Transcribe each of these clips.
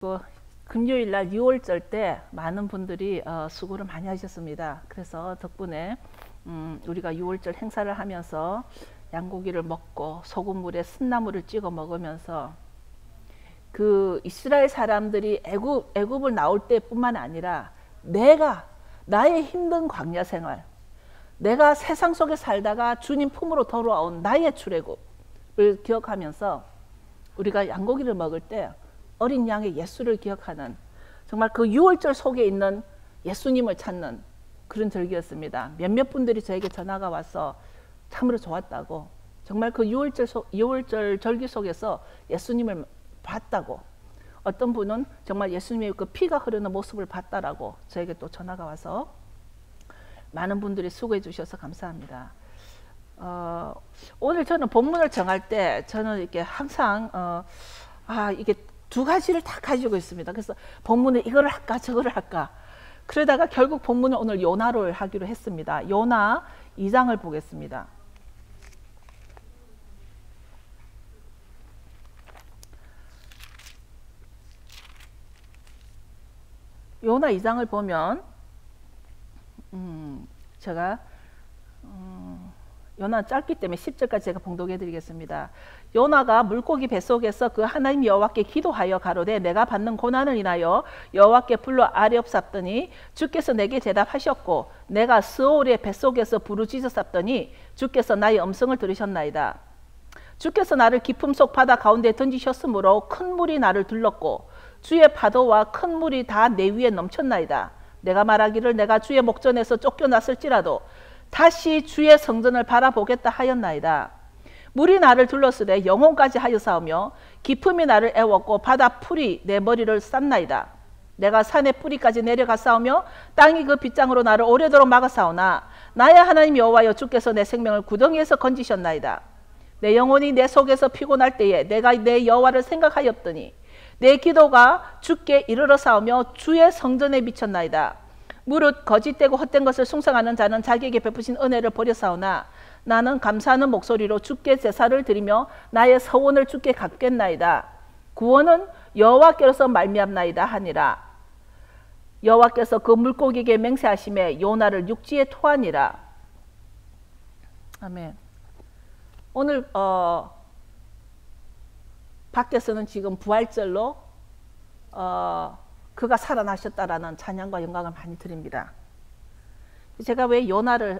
그 금요일 날 6월절 때 많은 분들이 수고를 많이 하셨습니다. 그래서 덕분에 우리가 6월절 행사를 하면서 양고기를 먹고 소금물에 쓴나물을 찍어 먹으면서 그 이스라엘 사람들이 애굽을 나올 때뿐만 아니라 나의 힘든 광야 생활, 내가 세상 속에 살다가 주님 품으로 돌아온 나의 출애굽을 기억하면서 우리가 양고기를 먹을 때 어린 양의 예수를 기억하는, 정말 그 6월절 속에 있는 예수님을 찾는 그런 절기였습니다. 몇몇 분들이 저에게 전화가 와서 참으로 좋았다고, 정말 그 6월절 절기 속에서 예수님을 봤다고, 어떤 분은 정말 예수님의 그 피가 흐르는 모습을 봤다라고 저에게 또 전화가 와서 많은 분들이 수고해 주셔서 감사합니다. 오늘 저는 본문을 정할 때 저는 이렇게 항상 이게 두 가지를 다 가지고 있습니다. 그래서 본문에 이거를 할까 저거를 할까, 그러다가 결국 본문을 오늘 요나를 하기로 했습니다. 요나 2장을 보겠습니다. 요나 2장을 보면 제가 요나는 짧기 때문에 10절까지 제가 봉독해 드리겠습니다. 요나가 물고기 뱃속에서 그 하나님 여호와께 기도하여 가로되 내가 받는 고난을 인하여 여호와께 불러 아뢰옵사더니 주께서 내게 대답하셨고 내가 스올의 뱃속에서 부르짖었사더니 주께서 나의 음성을 들으셨나이다. 주께서 나를 깊음 속 바다 가운데 던지셨으므로 큰 물이 나를 둘렀고 주의 파도와 큰 물이 다 내 위에 넘쳤나이다. 내가 말하기를 내가 주의 목전에서 쫓겨났을지라도 다시 주의 성전을 바라보겠다 하였나이다. 물이 나를 둘렀으되 영혼까지 하여사오며 깊음이 나를 애웠고 바다 풀이 내 머리를 쌌나이다. 내가 산의 뿌리까지 내려가사오며 땅이 그 빗장으로 나를 오래도록 막아사오나 나의 하나님 여호와여 주께서 내 생명을 구덩이에서 건지셨나이다. 내 영혼이 내 속에서 피곤할 때에 내가 내 여호와를 생각하였더니 내 기도가 주께 이르러 사오며 주의 성전에 미쳤나이다. 무릇 거짓되고 헛된 것을 숭상하는 자는 자기에게 베푸신 은혜를 버려사오나 나는 감사하는 목소리로 주께 제사를 드리며 나의 서원을 주께 갚겠나이다. 구원은 여호와께로서 말미암나이다 하니라. 여호와께서 그 물고기에게 맹세하심에 요나를 육지에 토하니라. 아멘. 오늘 밖에서는 지금 부활절로 그가 살아나셨다라는 찬양과 영광을 많이 드립니다. 제가 왜 요나를,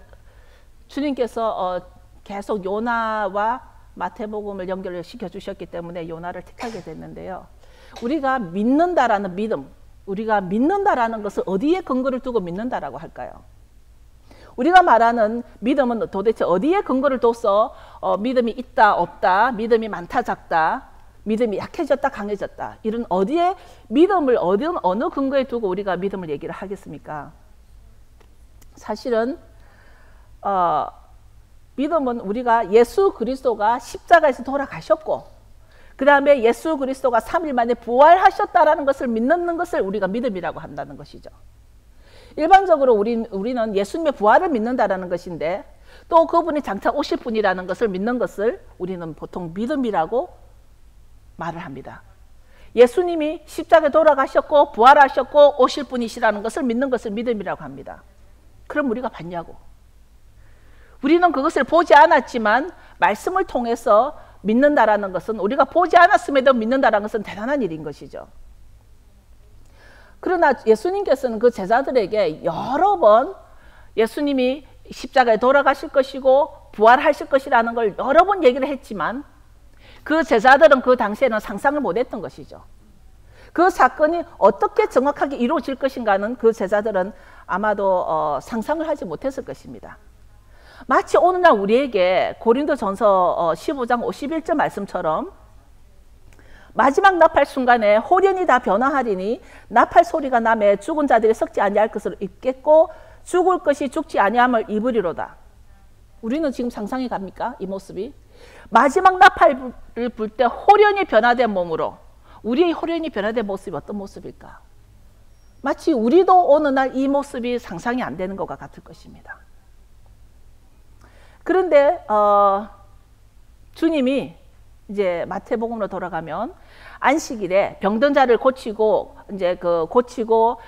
주님께서 계속 요나와 마태복음을 연결을 시켜주셨기 때문에 요나를 택하게 됐는데요. 우리가 믿는다라는 믿음, 우리가 믿는다라는 것을 어디에 근거를 두고 믿는다라고 할까요? 우리가 말하는 믿음은 도대체 어디에 근거를 둬서 믿음이 있다 없다, 믿음이 많다 작다, 믿음이 약해졌다 강해졌다, 이런 어디에 믿음을 어느 근거에 두고 우리가 믿음을 얘기를 하겠습니까? 사실은 믿음은 우리가 예수 그리스도가 십자가에서 돌아가셨고 그 다음에 예수 그리스도가 3일 만에 부활하셨다라는 것을 믿는 것을 우리가 믿음이라고 한다는 것이죠. 일반적으로 우리는 예수님의 부활을 믿는다라는 것인데 또 그분이 장차 오실 분이라는 것을 믿는 것을 우리는 보통 믿음이라고 말을 합니다. 예수님이 십자가에 돌아가셨고 부활하셨고 오실 분이시라는 것을 믿는 것을 믿음이라고 합니다. 그럼 우리가 봤냐고. 우리는 그것을 보지 않았지만 말씀을 통해서 믿는다라는 것은, 우리가 보지 않았음에도 믿는다라는 것은 대단한 일인 것이죠. 그러나 예수님께서는 그 제자들에게 여러 번 예수님이 십자가에 돌아가실 것이고 부활하실 것이라는 걸 여러 번 얘기를 했지만 그 제자들은 그 당시에는 상상을 못했던 것이죠. 그 사건이 어떻게 정확하게 이루어질 것인가는 그 제자들은 아마도 상상을 하지 못했을 것입니다. 마치 오늘날 우리에게 고린도전서 15장 51절 말씀처럼 마지막 나팔 순간에 호련이 다 변화하리니 나팔 소리가 나매 죽은 자들이 썩지 아니할 것을 입겠고 죽을 것이 죽지 아니함을 입으리로다. 우리는 지금 상상이 갑니까? 이 모습이 마지막 나팔을 불 때 호련이 변화된 몸으로, 우리의 호련이 변화된 모습이 어떤 모습일까? 마치 우리도 어느 날 이 모습이 상상이 안 되는 것과 같을 것입니다. 그런데 주님이 이제 마태복음으로 돌아가면 안식일에 병든 자를 고치고 이제 고치고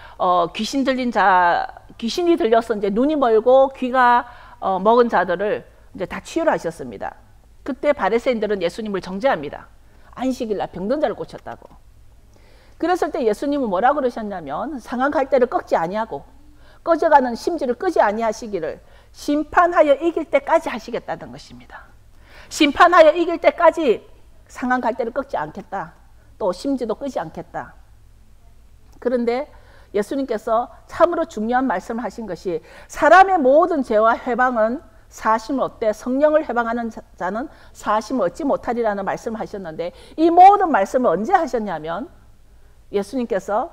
귀신 들린 자 귀신이 들려서 이제 눈이 멀고 귀가 먹은 자들을 이제 다 치유를 하셨습니다. 그때 바리새인들은 예수님을 정죄합니다. 안식일 날 병든 자를 고쳤다고. 그랬을 때 예수님은 뭐라고 그러셨냐면 상한 갈대를 꺾지 아니하고 꺼져가는 심지를 끄지 아니하시기를 심판하여 이길 때까지 하시겠다는 것입니다. 심판하여 이길 때까지 상한 갈대를 꺾지 않겠다. 또 심지도 끄지 않겠다. 그런데 예수님께서 참으로 중요한 말씀을 하신 것이 사람의 모든 죄와 회방은 사심을 얻되 성령을 해방하는 자는 사심을 얻지 못하리라는 말씀을 하셨는데 이 모든 말씀을 언제 하셨냐면 예수님께서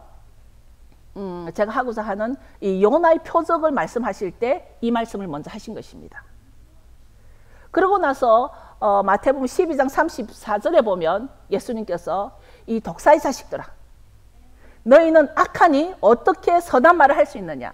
제가 하고자 하는 이 요나의 표적을 말씀하실 때 이 말씀을 먼저 하신 것입니다. 그러고 나서 마태복음 12장 34절에 보면 예수님께서 이 독사의 자식들아 너희는 악하니 어떻게 선한 말을 할 수 있느냐.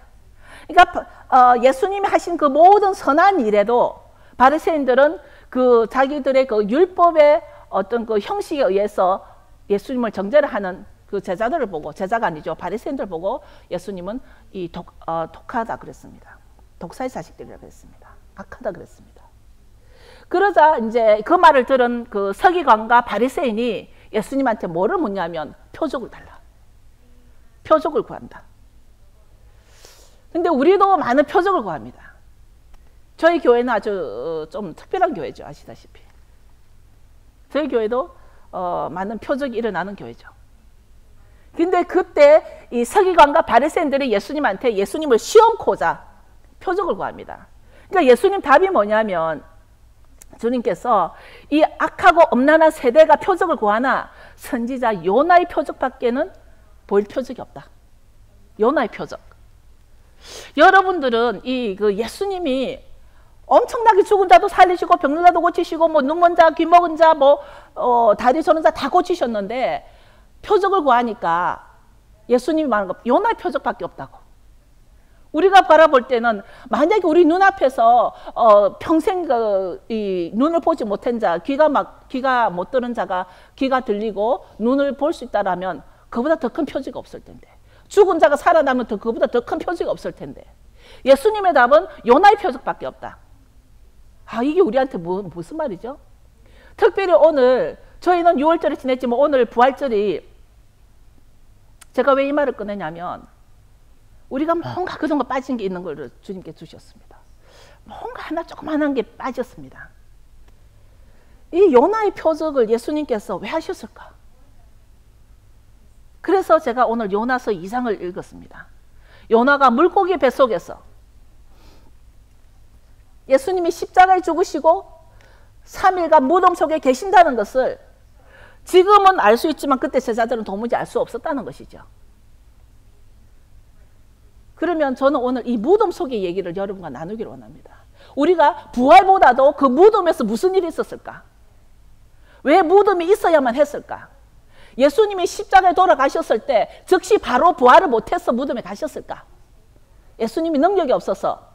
그러니까 예수님이 하신 그 모든 선한 일에도 바리새인들은 그 자기들의 그 율법의 어떤 그 형식에 의해서 예수님을 정죄를 하는 그 제자들을 보고, 제자가 아니죠, 바리새인들 보고 예수님은 이 독하다 그랬습니다. 독사의 자식들이라고 그랬습니다. 악하다 그랬습니다. 그러자 이제 그 말을 들은 그 서기관과 바리새인이 예수님한테 뭐를 묻냐면 표적을 달라. 표적을 구한다. 근데 우리도 많은 표적을 구합니다. 저희 교회는 아주 좀 특별한 교회죠. 아시다시피. 저희 교회도 많은 표적이 일어나는 교회죠. 근데 그때 이 서기관과 바리새인들이 예수님한테 예수님을 시험코자 표적을 구합니다. 그러니까 예수님 답이 뭐냐면 주님께서 이 악하고 엄란한 세대가 표적을 구하나 선지자 요나의 표적밖에는 보일 표적이 없다. 요나의 표적. 여러분들은 이 그 예수님이 엄청나게 죽은 자도 살리시고 병든 자도 고치시고 뭐 눈 먼 자, 귀 먹은 자, 뭐 다리 저는 자 다 고치셨는데 표적을 구하니까 예수님이 말하는 거 요나의 표적밖에 없다고. 우리가 바라볼 때는 만약에 우리 눈앞에서 평생 이 눈을 보지 못한 자, 귀가 못 들은 자가 귀가 들리고 눈을 볼 수 있다라면 그보다 더 큰 표적이 없을 텐데, 죽은 자가 살아나면 그보다 더 큰 표적이 없을 텐데, 예수님의 답은 요나의 표적밖에 없다. 아, 이게 우리한테 무슨 말이죠? 특별히 오늘 저희는 6월절을 지냈지만 오늘 부활절이, 제가 왜 이 말을 꺼내냐면 우리가 뭔가 그동안 빠진 게 있는 걸 주님께 주셨습니다. 뭔가 하나 조그만한 게 빠졌습니다. 이 요나의 표적을 예수님께서 왜 하셨을까? 그래서 제가 오늘 요나서 2장을 읽었습니다. 요나가 물고기 뱃속에서 예수님이 십자가에 죽으시고 3일간 무덤 속에 계신다는 것을 지금은 알 수 있지만 그때 제자들은 도무지 알 수 없었다는 것이죠. 그러면 저는 오늘 이 무덤 속의 얘기를 여러분과 나누기를 원합니다. 우리가 부활보다도 그 무덤에서 무슨 일이 있었을까? 왜 무덤이 있어야만 했을까? 예수님이 십자가에 돌아가셨을 때 즉시 바로 부활을 못해서 무덤에 가셨을까? 예수님이 능력이 없어서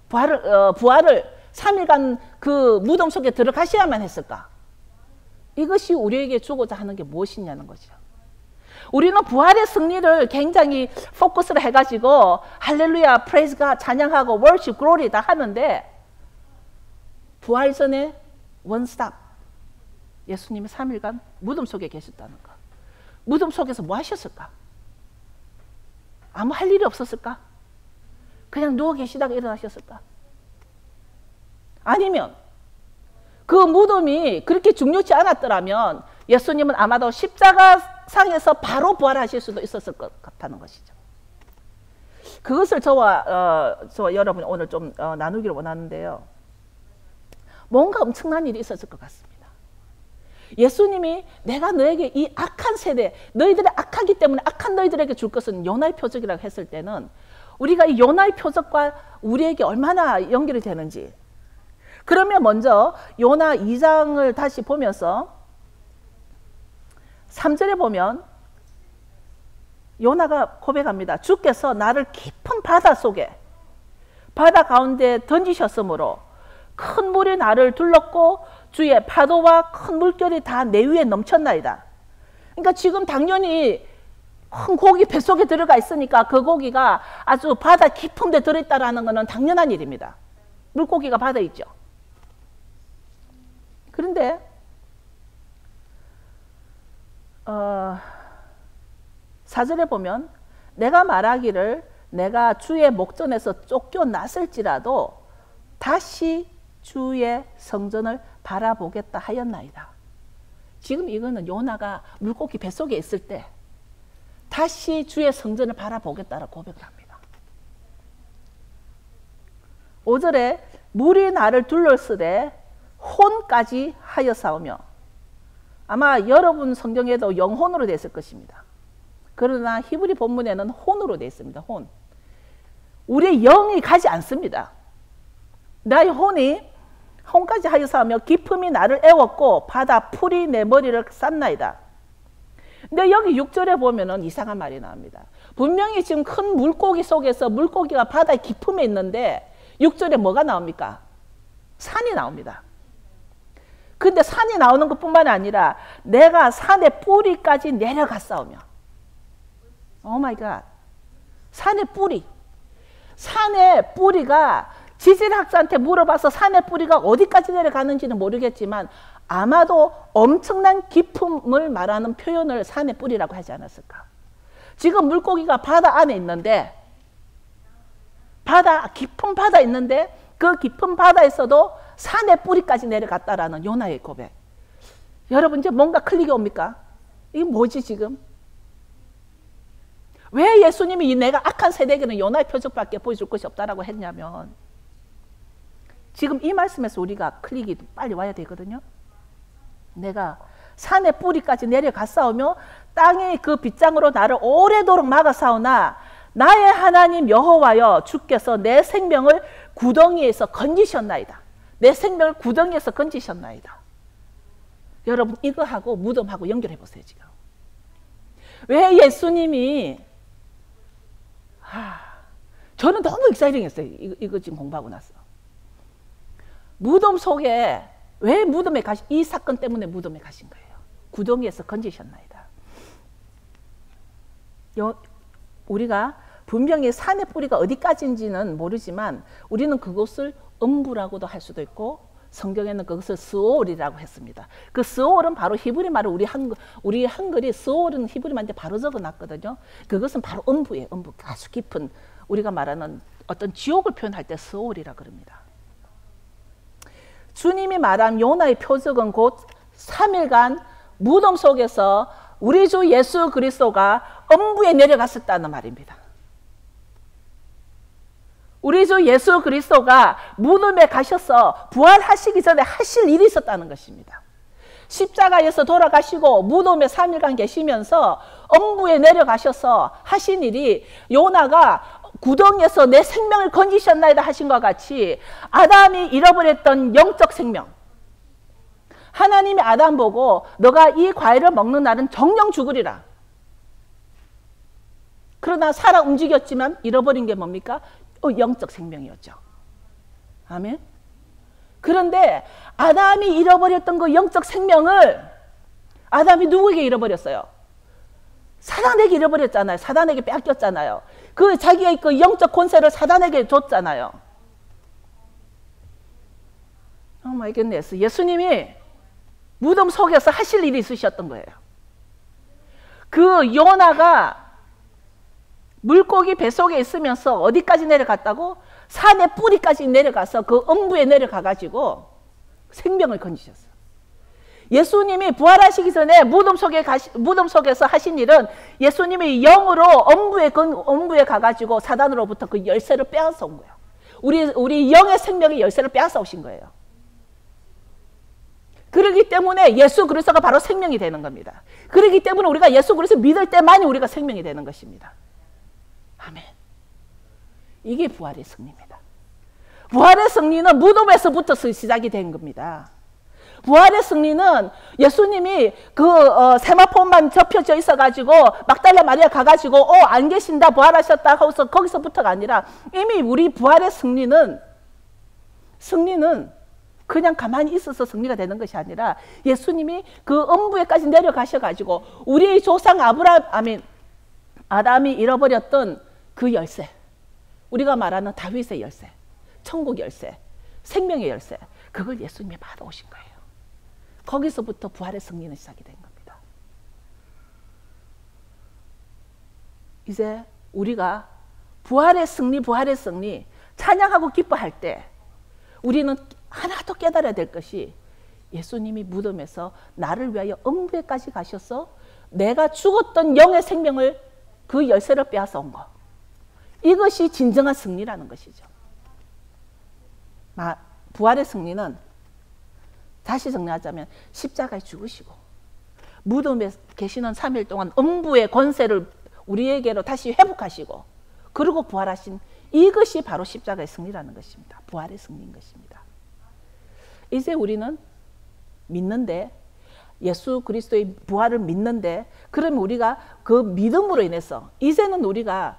부활을 3일간 그 무덤 속에 들어가셔야만 했을까? 이것이 우리에게 주고자 하는 게 무엇이냐는 거죠. 우리는 부활의 승리를 굉장히 포커스를 해가지고 할렐루야, 프레이즈 갓, 찬양하고 월십, 글로리 다 하는데 부활 전에 원스톱, 예수님이 3일간 무덤 속에 계셨다는 것. 무덤 속에서 뭐 하셨을까? 아무 할 일이 없었을까? 그냥 누워 계시다가 일어나셨을까? 아니면 그 무덤이 그렇게 중요치 않았더라면 예수님은 아마도 십자가상에서 바로 부활하실 수도 있었을 것 같다는 것이죠. 그것을 저와 여러분이 오늘 좀 나누기를 원하는데요. 뭔가 엄청난 일이 있었을 것 같습니다. 예수님이 내가 너에게 이 악한 세대, 너희들이 악하기 때문에 악한 너희들에게 줄 것은 요나의 표적이라고 했을 때는 우리가 이 요나의 표적과 우리에게 얼마나 연결이 되는지, 그러면 먼저 요나 2장을 다시 보면서 3절에 보면 요나가 고백합니다. 주께서 나를 깊은 바다 속에, 바다 가운데 던지셨으므로 큰 물이 나를 둘렀고 주의 파도와 큰 물결이 다 내 위에 넘쳤나이다. 그러니까 지금 당연히 큰 고기 뱃속에 들어가 있으니까 그 고기가 아주 바다 깊은 데 들어있다는 것은 당연한 일입니다. 물고기가 바다에 있죠. 그런데 4절에 보면 내가 말하기를 내가 주의 목전에서 쫓겨났을지라도 다시 주의 성전을 바라보겠다 하였나이다. 지금 이거는 요나가 물고기 뱃속에 있을 때 다시 주의 성전을 바라보겠다라고 고백을 합니다. 5절에 물이 나를 둘러쓰되 혼까지 하여사오며, 아마 여러분 성경에도 영혼으로 되어 있을 것입니다. 그러나 히브리 본문에는 혼으로 되어 있습니다. 혼. 우리의 영이 가지 않습니다. 나의 혼까지 하여사오며 기품이 나를 애웠고 바다 풀이 내 머리를 쌌나이다. 근데 여기 6절에 보면은 이상한 말이 나옵니다. 분명히 지금 큰 물고기 속에서 물고기가 바다의 깊음에 있는데 6절에 뭐가 나옵니까? 산이 나옵니다. 근데 산이 나오는 것뿐만 아니라 내가 산의 뿌리까지 내려갔사오며, 오 마이 갓, 산의 뿌리. 산의 뿌리가 지질학자한테 물어봐서 산의 뿌리가 어디까지 내려가는지는 모르겠지만 아마도 엄청난 깊음을 말하는 표현을 산의 뿌리라고 하지 않았을까. 지금 물고기가 바다 안에 있는데, 깊은 바다에 있는데 그 깊은 바다에서도 산의 뿌리까지 내려갔다라는 요나의 고백. 여러분 이제 뭔가 클릭이 옵니까? 이게 뭐지 지금? 왜 예수님이 이 내가 악한 세대에게는 요나의 표적밖에 보여줄 것이 없다라고 했냐면, 지금 이 말씀에서 우리가 클릭이 빨리 와야 되거든요. 내가 산의 뿌리까지 내려갔사오며 땅의 그 빗장으로 나를 오래도록 막아사오나 나의 하나님 여호와여 주께서 내 생명을 구덩이에서 건지셨나이다. 내 생명을 구덩이에서 건지셨나이다. 여러분 이거하고 무덤하고 연결해 보세요. 지금 왜 예수님이 저는 너무 익사이팅했어요. 이거 지금 공부하고 나서. 무덤 속에 왜 무덤에 이 사건 때문에 무덤에 가신 거예요. 구덩이에서 건지셨나이다. 우리가 분명히 산의 뿌리가 어디까지인지는 모르지만 우리는 그것을 음부라고도 할 수도 있고 성경에는 그것을 스올이라고 했습니다. 그 스올은 바로 히브리 말을 우리 한글이 스올은 히브리 말인데 바로 적어놨거든요. 그것은 바로 음부예요. 음부 아주 깊은, 우리가 말하는 어떤 지옥을 표현할 때 스올이라 그럽니다. 주님이 말한 요나의 표적은 곧 3일간 무덤 속에서 우리 주 예수 그리스도가 음부에 내려갔었다는 말입니다. 우리 주 예수 그리스도가 무덤에 가셔서 부활하시기 전에 하실 일이 있었다는 것입니다. 십자가에서 돌아가시고 무덤에 3일간 계시면서 음부에 내려가셔서 하신 일이 요나가 구덩이에서 내 생명을 건지셨나이다 하신 것 같이 아담이 잃어버렸던 영적 생명, 하나님이 아담 보고 너가 이 과일을 먹는 날은 정령 죽으리라. 그러나 살아 움직였지만 잃어버린 게 뭡니까? 영적 생명이었죠. 아멘. 그런데 아담이 잃어버렸던 그 영적 생명을 아담이 누구에게 잃어버렸어요? 사단에게 잃어버렸잖아요. 사단에게 뺏겼잖아요. 그 자기의 그 영적 권세를 사단에게 줬잖아요. 오 마이 갓네스. 예수님이 무덤 속에서 하실 일이 있으셨던 거예요. 그 요나가 물고기 뱃속에 있으면서 어디까지 내려갔다고? 산의 뿌리까지 내려가서 그 음부에 내려가가지고 생명을 건지셨어요. 예수님이 부활하시기 전에 무덤 속에서 하신 일은 예수님이 영으로 음부에 가가지고 사단으로부터 그 열쇠를 빼앗아 온 거예요. 우리 영의 생명의 열쇠를 빼앗아 오신 거예요. 그렇기 때문에 예수 그리스도가 바로 생명이 되는 겁니다. 그렇기 때문에 우리가 예수 그리스도 믿을 때만이 우리가 생명이 되는 것입니다. 아멘. 이게 부활의 승리입니다. 부활의 승리는 무덤에서부터 시작이 된 겁니다. 부활의 승리는 예수님이 세마포만 접혀져 있어가지고 막달라 마리아 가가지고 안 계신다 부활하셨다 하고서 거기서부터가 아니라 이미 우리 부활의 승리는 그냥 가만히 있어서 승리가 되는 것이 아니라 예수님이 그 음부에까지 내려가셔가지고 우리의 조상 아담이 잃어버렸던 그 열쇠, 우리가 말하는 다윗의 열쇠, 천국 열쇠, 생명의 열쇠, 그걸 예수님이 받아오신 거예요. 거기서부터 부활의 승리는 시작이 된 겁니다. 이제 우리가 부활의 승리 찬양하고 기뻐할 때 우리는 하나 더 깨달아야 될 것이 예수님이 무덤에서 나를 위하여 음부에까지 가셔서 내가 죽었던 영의 생명을 그 열쇠를 빼앗아 온 것, 이것이 진정한 승리라는 것이죠. 부활의 승리는 다시 정리하자면 십자가에 죽으시고 무덤에 계시는 3일 동안 음부의 권세를 우리에게로 다시 회복하시고 그리고 부활하신, 이것이 바로 십자가의 승리라는 것입니다. 부활의 승리인 것입니다. 이제 우리는 믿는데, 예수 그리스도의 부활을 믿는데, 그러면 우리가 그 믿음으로 인해서 이제는 우리가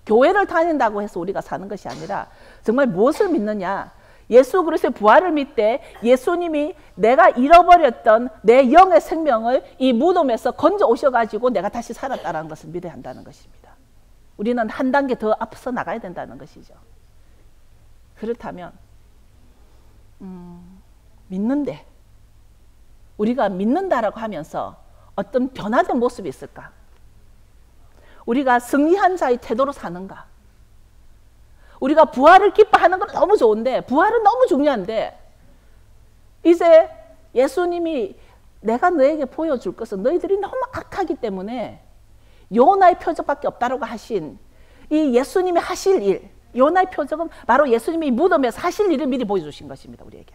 교회를 다닌다고 해서 우리가 사는 것이 아니라 정말 무엇을 믿느냐, 예수 그리스도의 부활을 믿되 예수님이 내가 잃어버렸던 내 영의 생명을 이 무덤에서 건져 오셔가지고 내가 다시 살았다는 것을 믿어야 한다는 것입니다. 우리는 한 단계 더 앞서 나가야 된다는 것이죠. 그렇다면 믿는데, 우리가 믿는다라고 하면서 어떤 변화된 모습이 있을까? 우리가 승리한 자의 태도로 사는가? 우리가 부활을 기뻐하는 건 너무 좋은데, 부활은 너무 중요한데, 이제 예수님이 내가 너에게 보여줄 것은 너희들이 너무 악하기 때문에 요나의 표적밖에 없다라고 하신 이 예수님이 하실 일, 요나의 표적은 바로 예수님이 무덤에서 하실 일을 미리 보여주신 것입니다. 우리에게.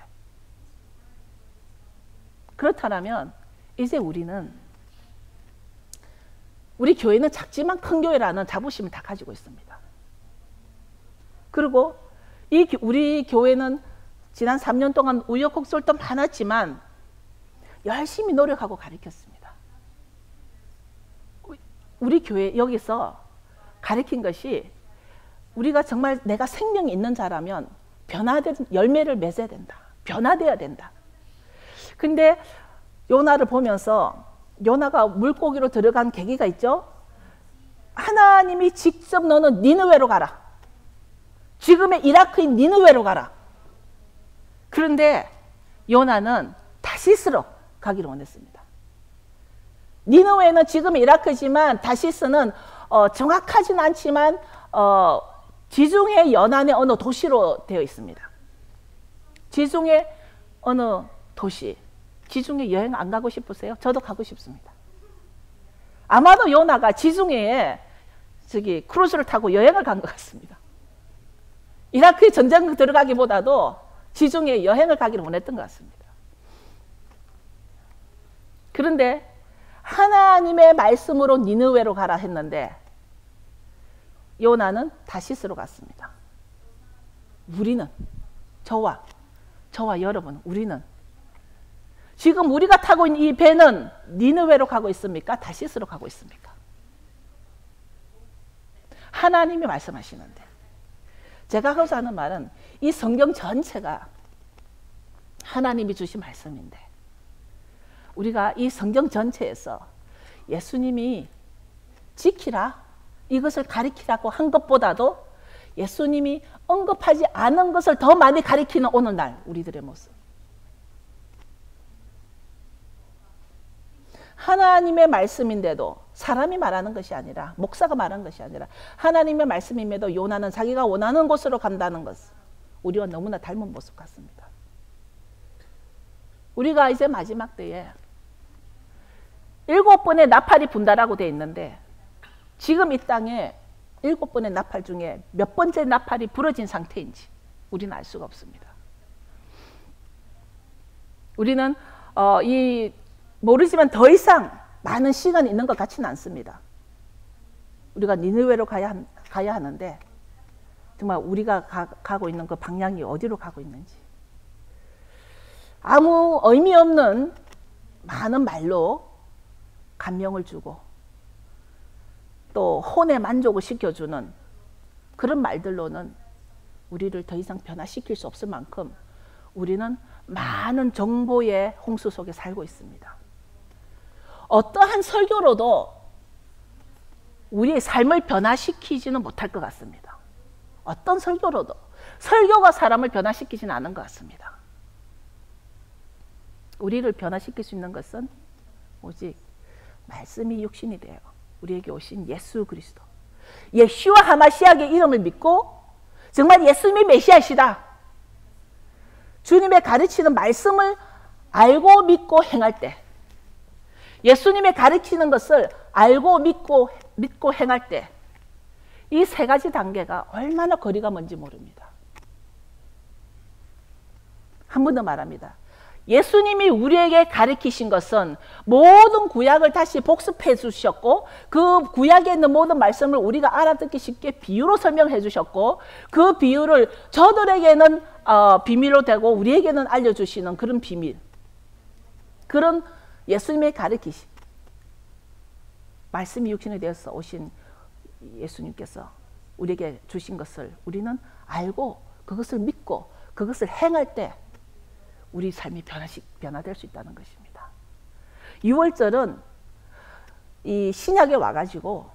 그렇다면 이제 우리 교회는 작지만 큰 교회라는 자부심을 다 가지고 있습니다. 그리고 우리 교회는 지난 3년 동안 우여곡절도 많았지만 열심히 노력하고 가르쳤습니다. 우리 교회 여기서 가르친 것이, 우리가 정말 내가 생명이 있는 자라면 변화된 열매를 맺어야 된다. 변화되어야 된다. 근데 요나를 보면서, 요나가 물고기로 들어간 계기가 있죠. 하나님이 직접 너는 니느웨로 가라. 지금의 이라크인 니느웨로 가라. 그런데 요나는 다시스로 가기를 원했습니다. 니느웨는 지금 이라크지만 다시스는 정확하진 않지만 지중해 연안의 어느 도시로 되어 있습니다. 지중해 어느 도시, 지중해 여행 안 가고 싶으세요? 저도 가고 싶습니다. 아마도 요나가 지중해에 크루즈를 타고 여행을 간 것 같습니다. 이라크에 전쟁 들어가기보다도 지중해 여행을 가기를 원했던 것 같습니다. 그런데 하나님의 말씀으로 니느웨로 가라 했는데 요나는 다시스로 갔습니다. 우리는, 저와 여러분, 우리는 지금 우리가 타고 있는 이 배는 니느웨로 가고 있습니까? 다시스로 가고 있습니까? 하나님이 말씀하시는데, 제가 하고자 하는 말은 이 성경 전체가 하나님이 주신 말씀인데, 우리가 이 성경 전체에서 예수님이 지키라, 이것을 가리키라고 한 것보다도 예수님이 언급하지 않은 것을 더 많이 가리키는 오늘날 우리들의 모습. 하나님의 말씀인데도, 사람이 말하는 것이 아니라, 목사가 말하는 것이 아니라 하나님의 말씀임에도 요나는 자기가 원하는 곳으로 간다는 것, 우리와 너무나 닮은 모습 같습니다. 우리가 이제 마지막 때에 7번의 나팔이 분다라고 되어 있는데, 지금 이 땅에 7번의 나팔 중에 몇 번째 나팔이 부러진 상태인지 우리는 알 수가 없습니다. 우리는 모르지만 더 이상 많은 시간이 있는 것 같지는 않습니다. 우리가 니느웨로 가야 하는데, 정말 우리가 가고 있는 그 방향이 어디로 가고 있는지, 아무 의미 없는 많은 말로 감명을 주고 또 혼의 만족을 시켜주는 그런 말들로는 우리를 더 이상 변화시킬 수 없을 만큼 우리는 많은 정보의 홍수 속에 살고 있습니다. 어떠한 설교로도 우리의 삶을 변화시키지는 못할 것 같습니다. 어떤 설교로도. 설교가 사람을 변화시키지는 않은 것 같습니다. 우리를 변화시킬 수 있는 것은 오직 말씀이 육신이 되어 우리에게 오신 예수 그리스도, 예슈와 하마시아의 이름을 믿고 정말 예수님이 메시아시다, 주님의 가르치는 말씀을 알고 믿고 행할 때, 예수님의 가르치는 것을 알고 믿고 행할 때, 이 세 가지 단계가 얼마나 거리가 먼지 모릅니다. 한 번 더 말합니다. 예수님이 우리에게 가르치신 것은 모든 구약을 다시 복습해 주셨고, 그 구약에 있는 모든 말씀을 우리가 알아듣기 쉽게 비유로 설명해 주셨고, 그 비유를 저들에게는 비밀로 되고 우리에게는 알려주시는 그런 비밀, 그런 예수님의 가르치심, 말씀이 육신이 되어서 오신 예수님께서 우리에게 주신 것을 우리는 알고 그것을 믿고 그것을 행할 때 우리 삶이 변화될 수 있다는 것입니다. 유월절은 이 신약에 와가지고,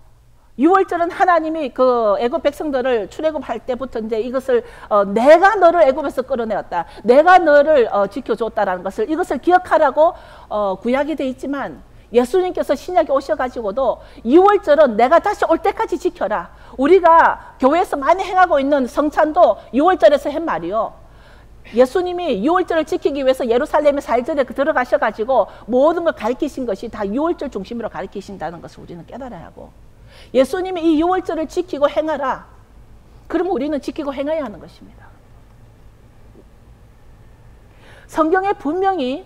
유월절은 하나님이 그 애굽 백성들을 출애굽할 때부터 이제 이것을 내가 너를 애굽에서 끌어내었다, 내가 너를 지켜줬다라는 것을, 이것을 기억하라고 구약이 돼 있지만, 예수님께서 신약에 오셔가지고도 유월절은 내가 다시 올 때까지 지켜라. 우리가 교회에서 많이 행하고 있는 성찬도 유월절에서 한 말이요. 예수님이 유월절을 지키기 위해서 예루살렘에 사일절에 들어가셔가지고 모든 걸 가르치신 것이 다 유월절 중심으로 가르치신다는 것을 우리는 깨달아야 하고, 예수님이 이 유월절을 지키고 행하라. 그러면 우리는 지키고 행해야 하는 것입니다. 성경에 분명히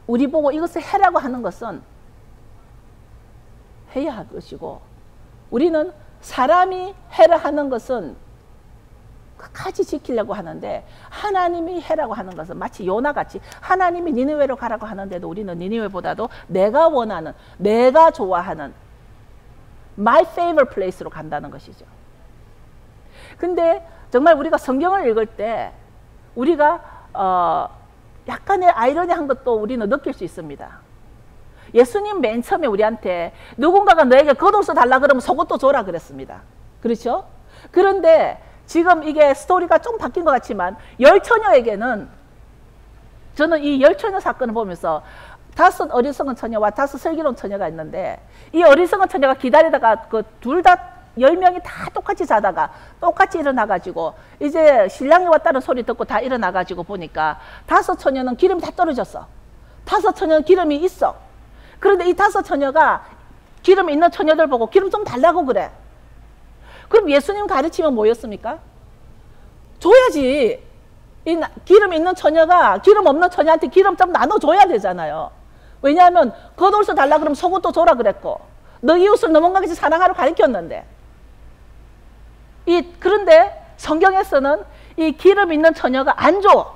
우리 보고 이것을 해라고 하는 것은 해야 할 것이고, 우리는 사람이 해라 하는 것은 끝까지 지키려고 하는데, 하나님이 해라고 하는 것은 마치 요나같이 하나님이 니느웨로 가라고 하는데도 우리는 니느웨보다도 내가 원하는, 내가 좋아하는 my favorite place로 간다는 것이죠. 근데 정말 우리가 성경을 읽을 때 우리가 약간의 아이러니한 것도 우리는 느낄 수 있습니다. 예수님 맨 처음에 우리한테 누군가가 너에게 겉옷을 달라 그러면 속옷도 줘라 그랬습니다. 그렇죠? 그런데 지금 이게 스토리가 좀 바뀐 것 같지만, 열처녀에게는, 저는 이 열처녀 사건을 보면서 5 어리석은 처녀와 5 슬기로운 처녀가 있는데, 이 어리석은 처녀가 기다리다가 그 둘 다 10명이 다 똑같이 자다가 똑같이 일어나가지고 이제 신랑이 왔다는 소리 듣고 다 일어나가지고 보니까 5 처녀는 기름이 다 떨어졌어. 5 처녀는 기름이 있어. 그런데 이 5 처녀가 기름 있는 처녀들 보고 기름 좀 달라고 그래. 그럼 예수님 가르치면 뭐였습니까? 줘야지. 이 기름 있는 처녀가 기름 없는 처녀한테 기름 좀 나눠줘야 되잖아요. 왜냐하면 겉옷을 달라 그러면 속옷도 줘라 그랬고, 너 이웃을 넘어가듯이 사랑하러 가르쳤는데, 그런데 성경에서는 이 기름 있는 처녀가 안 줘.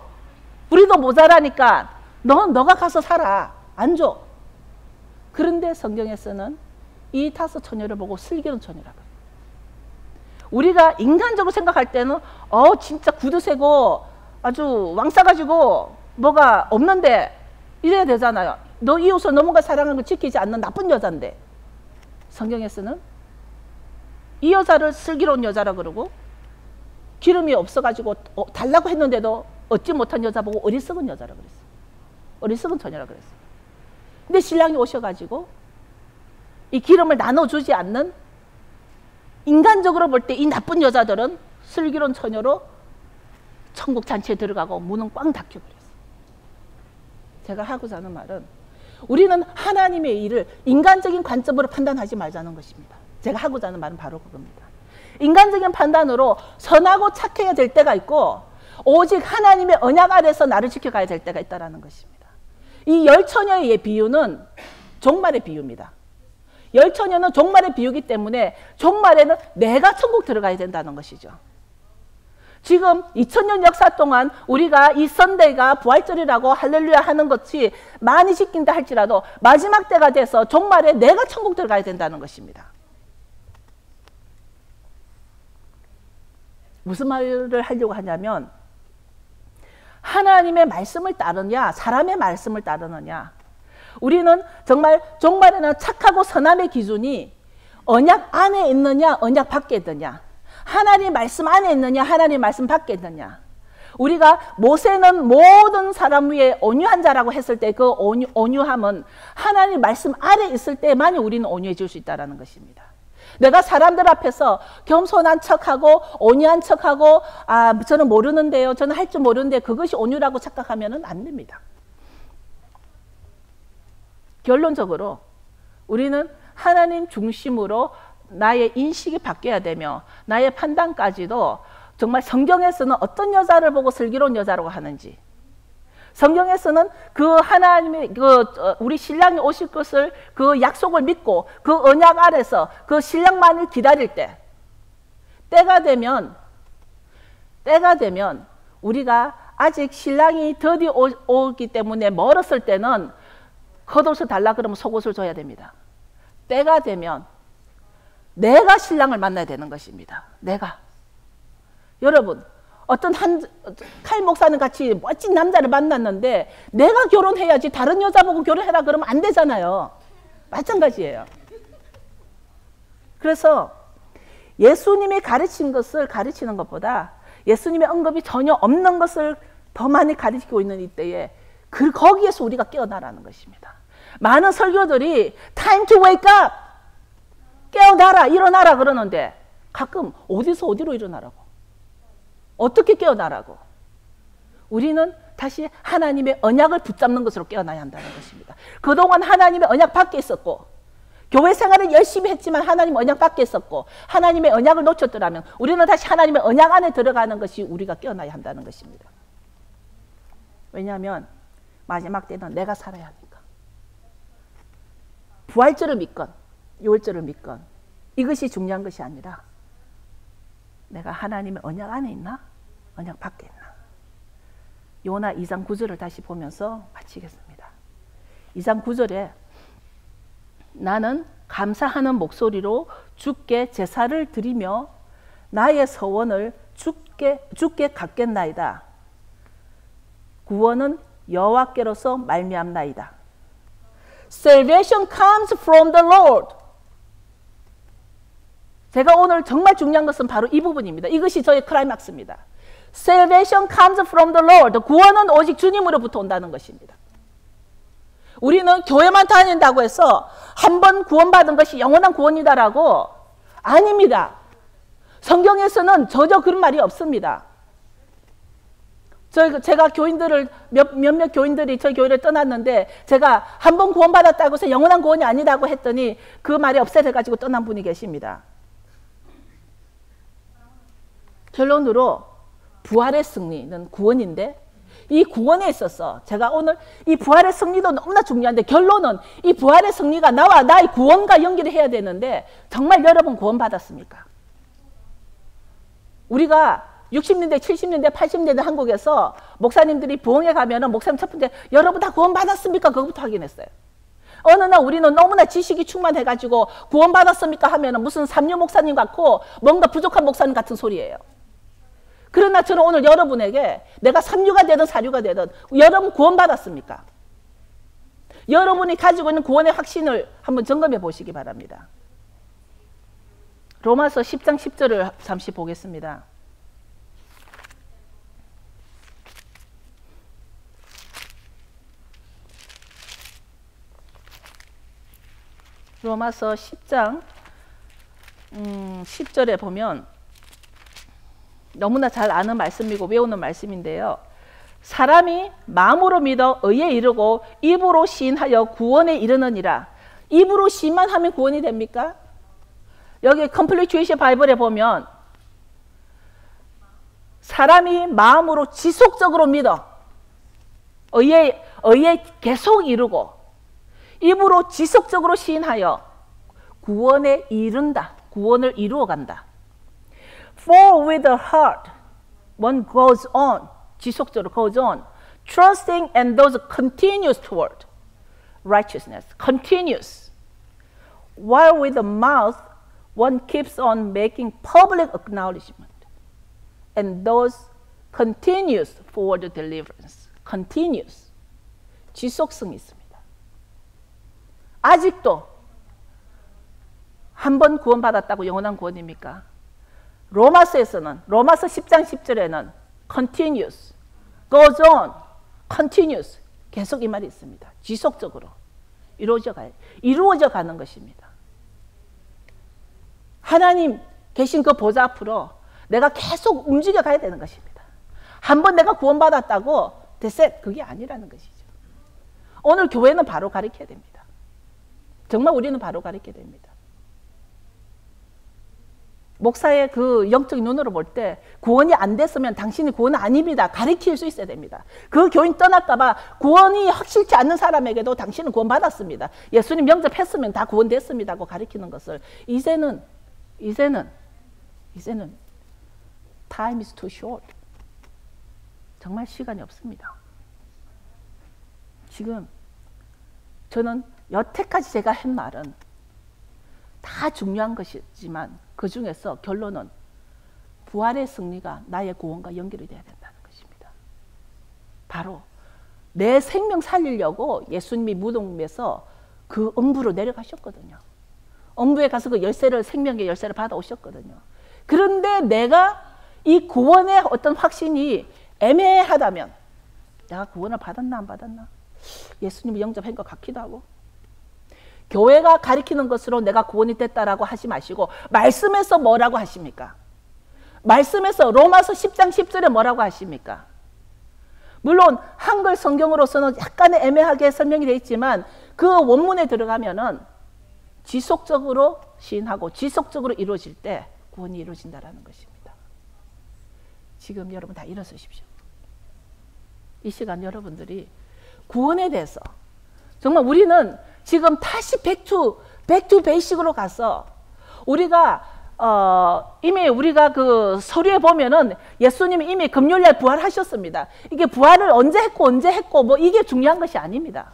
우리도 모자라니까 너가 가서 살아. 안 줘. 그런데 성경에서는 이 5 처녀를 보고 슬기로운 처녀라고. 우리가 인간적으로 생각할 때는 진짜 구두쇠고 아주 왕싸가지고 뭐가 없는데 이래야 되잖아요. 너 이웃을 넘어가 사랑하는 걸 지키지 않는 나쁜 여자인데, 성경에서는 이 여자를 슬기로운 여자라 그러고, 기름이 없어가지고 달라고 했는데도 얻지 못한 여자 보고 어리석은 여자라 그랬어. 어리석은 처녀라 그랬어. 근데 신랑이 오셔가지고 이 기름을 나눠주지 않는, 인간적으로 볼 때 이 나쁜 여자들은 슬기로운 처녀로 천국 잔치에 들어가고 문은 꽝 닫혀버렸어. 제가 하고자 하는 말은, 우리는 하나님의 일을 인간적인 관점으로 판단하지 말자는 것입니다. 제가 하고자 하는 말은 바로 그겁니다. 인간적인 판단으로 선하고 착해야 될 때가 있고, 오직 하나님의 언약 아래서 나를 지켜가야 될 때가 있다는 것입니다. 이 열처녀의 비유는 종말의 비유입니다. 열처녀는 종말의 비유이기 때문에 종말에는 내가 천국 들어가야 된다는 것이죠. 지금 2000년 역사 동안 우리가 이 선데이가 부활절이라고 할렐루야 하는 것이 많이 지킨다 할지라도 마지막 때가 돼서 종말에 내가 천국 들어가야 된다는 것입니다. 무슨 말을 하려고 하냐면, 하나님의 말씀을 따르냐, 사람의 말씀을 따르느냐. 우리는 정말 종말에는 착하고 선함의 기준이 언약 안에 있느냐, 언약 밖에 있느냐. 하나님 말씀 안에 있느냐, 하나님 말씀 밖에 있느냐. 우리가 모세는 모든 사람 위에 온유한 자라고 했을 때 그 온유함은 하나님 말씀 아래 있을 때만이 우리는 온유해질 수 있다는 것입니다. 내가 사람들 앞에서 겸손한 척하고 온유한 척하고 저는 모르는데요, 저는 할 줄 모르는데 그것이 온유라고 착각하면 안 됩니다. 결론적으로 우리는 하나님 중심으로 나의 인식이 바뀌어야 되며 나의 판단까지도 정말 성경에서는 어떤 여자를 보고 슬기로운 여자라고 하는지, 성경에서는 그 하나님의 우리 신랑이 오실 것을 그 약속을 믿고 그 언약 아래서 그 신랑만을 기다릴 때 때가 되면 우리가 아직 신랑이 더디 오기 때문에 멀었을 때는 겉옷을 달라 그러면 속옷을 줘야 됩니다. 때가 되면 내가 신랑을 만나야 되는 것입니다. 내가. 여러분, 어떤 칼 목사는 같이 멋진 남자를 만났는데 내가 결혼해야지 다른 여자 보고 결혼해라 그러면 안 되잖아요. 마찬가지예요. 그래서 예수님이 가르친 것을 가르치는 것보다 예수님의 언급이 전혀 없는 것을 더 많이 가르치고 있는 이때에 거기에서 우리가 깨어나라는 것입니다. 많은 설교들이 time to wake up, 깨어나라, 일어나라 그러는데 가끔 어디서 어디로 일어나라고, 어떻게 깨어나라고. 우리는 다시 하나님의 언약을 붙잡는 것으로 깨어나야 한다는 것입니다. 그동안 하나님의 언약 밖에 있었고 교회 생활을 열심히 했지만 하나님 언약 밖에 있었고 하나님의 언약을 놓쳤더라면 우리는 다시 하나님의 언약 안에 들어가는 것이 우리가 깨어나야 한다는 것입니다. 왜냐하면 마지막 때는 내가 살아야 하니까. 부활절을 믿건 유월절을 믿건 이것이 중요한 것이 아니라 내가 하나님의 언약 안에 있나? 언약 밖에 있나? 요나 2장 9절을 다시 보면서 마치겠습니다. 2장 9절에 나는 감사하는 목소리로 주께 제사를 드리며 나의 서원을 주께 갚겠나이다. 구원은 여호와께로서 말미암나이다. Salvation comes from the Lord. 제가 오늘 정말 중요한 것은 바로 이 부분입니다. 이것이 저의 클라이막스입니다. Salvation comes from the Lord. 구원은 오직 주님으로부터 온다는 것입니다. 우리는 교회만 다닌다고 해서 한 번 구원받은 것이 영원한 구원이다라고 아닙니다. 성경에서는 전혀 그런 말이 없습니다. 제가 교인들을 몇몇 교인들이 저희 교회를 떠났는데 제가 한 번 구원받았다고 해서 영원한 구원이 아니라고 했더니 그 말이 없애져가지고 떠난 분이 계십니다. 결론으로 부활의 승리는 구원인데 이 구원에 있어서 제가 오늘 이 부활의 승리도 너무나 중요한데 결론은 이 부활의 승리가 나와 나의 구원과 연결을 해야 되는데 정말 여러분 구원받았습니까? 우리가 60년대, 70년대, 80년대 한국에서 목사님들이 부흥회 가면은 목사님 첫 번째 여러분 다 구원받았습니까? 그것부터 확인했어요. 어느 날 우리는 너무나 지식이 충만해가지고 구원받았습니까? 하면은 무슨 삼류 목사님 같고 뭔가 부족한 목사님 같은 소리예요. 그러나 저는 오늘 여러분에게 내가 삼류가 되든 사류가 되든 여러분 구원받았습니까? 여러분이 가지고 있는 구원의 확신을 한번 점검해 보시기 바랍니다. 로마서 10장 10절을 잠시 보겠습니다. 로마서 10장 10절에 보면 너무나 잘 아는 말씀이고 외우는 말씀인데요. 사람이 마음으로 믿어 의에 이르고 입으로 시인하여 구원에 이르느니라. 입으로 시인만 하면 구원이 됩니까? 여기 Complete Jewish 바이블에 보면 사람이 마음으로 지속적으로 믿어 의에 계속 이르고 입으로 지속적으로 시인하여 구원에 이른다. 구원을 이루어간다. For with the heart one goes on, 지속적으로 goes on, trusting and those continues toward righteousness, continuous. While with the mouth one keeps on making public acknowledgement, and those continuous forward deliverance. continuous. 지속성이 있습니다. 아직도 한 번 구원받았다고 영원한 구원입니까? 로마서에서는 로마서 10장 10절에는 continuous, goes on, continuous 계속 이 말이 있습니다. 지속적으로 이루어져 가는 것입니다. 하나님 계신 그 보좌 앞으로 내가 계속 움직여 가야 되는 것입니다. 한 번 내가 구원받았다고 됐어, 그게 아니라는 것이죠. 오늘 교회는 바로 가르쳐야 됩니다. 정말 우리는 바로 가르쳐야 됩니다. 목사의 그 영적인 눈으로 볼 때 구원이 안 됐으면 당신이 구원은 아닙니다. 가르칠 수 있어야 됩니다. 그 교인 떠날까 봐 구원이 확실치 않는 사람에게도 당신은 구원받았습니다. 예수님 영접했으면 다 구원됐습니다 하고 가르치는 것을 이제는 time is too short. 정말 시간이 없습니다. 지금 저는 여태까지 제가 한 말은 다 중요한 것이지만 그 중에서 결론은 부활의 승리가 나의 구원과 연결이 돼야 된다는 것입니다. 바로 내 생명 살리려고 예수님이 무덤에서 그 음부로 내려가셨거든요. 음부에 가서 그 열쇠를, 생명의 열쇠를 받아오셨거든요. 그런데 내가 이 구원의 어떤 확신이 애매하다면 내가 구원을 받았나 안 받았나? 예수님을 영접한 것 같기도 하고, 교회가 가리키는 것으로 내가 구원이 됐다라고 하지 마시고 말씀에서 뭐라고 하십니까? 말씀에서 로마서 10장 10절에 뭐라고 하십니까? 물론 한글 성경으로서는 약간의 애매하게 설명이 되어 있지만 그 원문에 들어가면은 지속적으로 시인하고 지속적으로 이루어질 때 구원이 이루어진다는 것입니다. 지금 여러분 다 일어서십시오. 이 시간 여러분들이 구원에 대해서 정말 우리는 지금 다시 back to basic으로 가서 우리가 이미 우리가 그 서류에 보면은 예수님이 이미 금요일날 부활하셨습니다. 이게 부활을 언제 했고 뭐 이게 중요한 것이 아닙니다.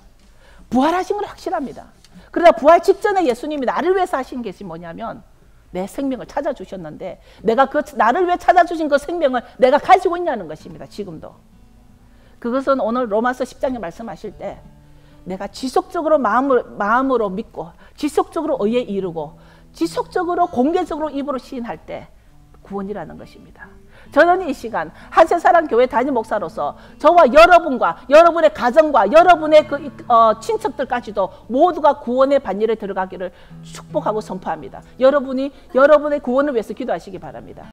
부활하신 건 확실합니다. 그러나 부활 직전에 예수님이 나를 위해서 하신 것이 뭐냐면 내 생명을 찾아주셨는데 내가 그 나를 위해 찾아주신 그 생명을 내가 가지고 있냐는 것입니다. 지금도. 그것은 오늘 로마서 10장에 말씀하실 때 내가 지속적으로 마음으로 믿고 지속적으로 의에 이르고 지속적으로 공개적으로 입으로 시인할 때 구원이라는 것입니다. 저는 이 시간 한세사랑 교회 담임 목사로서 저와 여러분과 여러분의 가정과 여러분의 그 친척들까지도 모두가 구원의 반열에 들어가기를 축복하고 선포합니다. 여러분이 여러분의 구원을 위해서 기도하시기 바랍니다.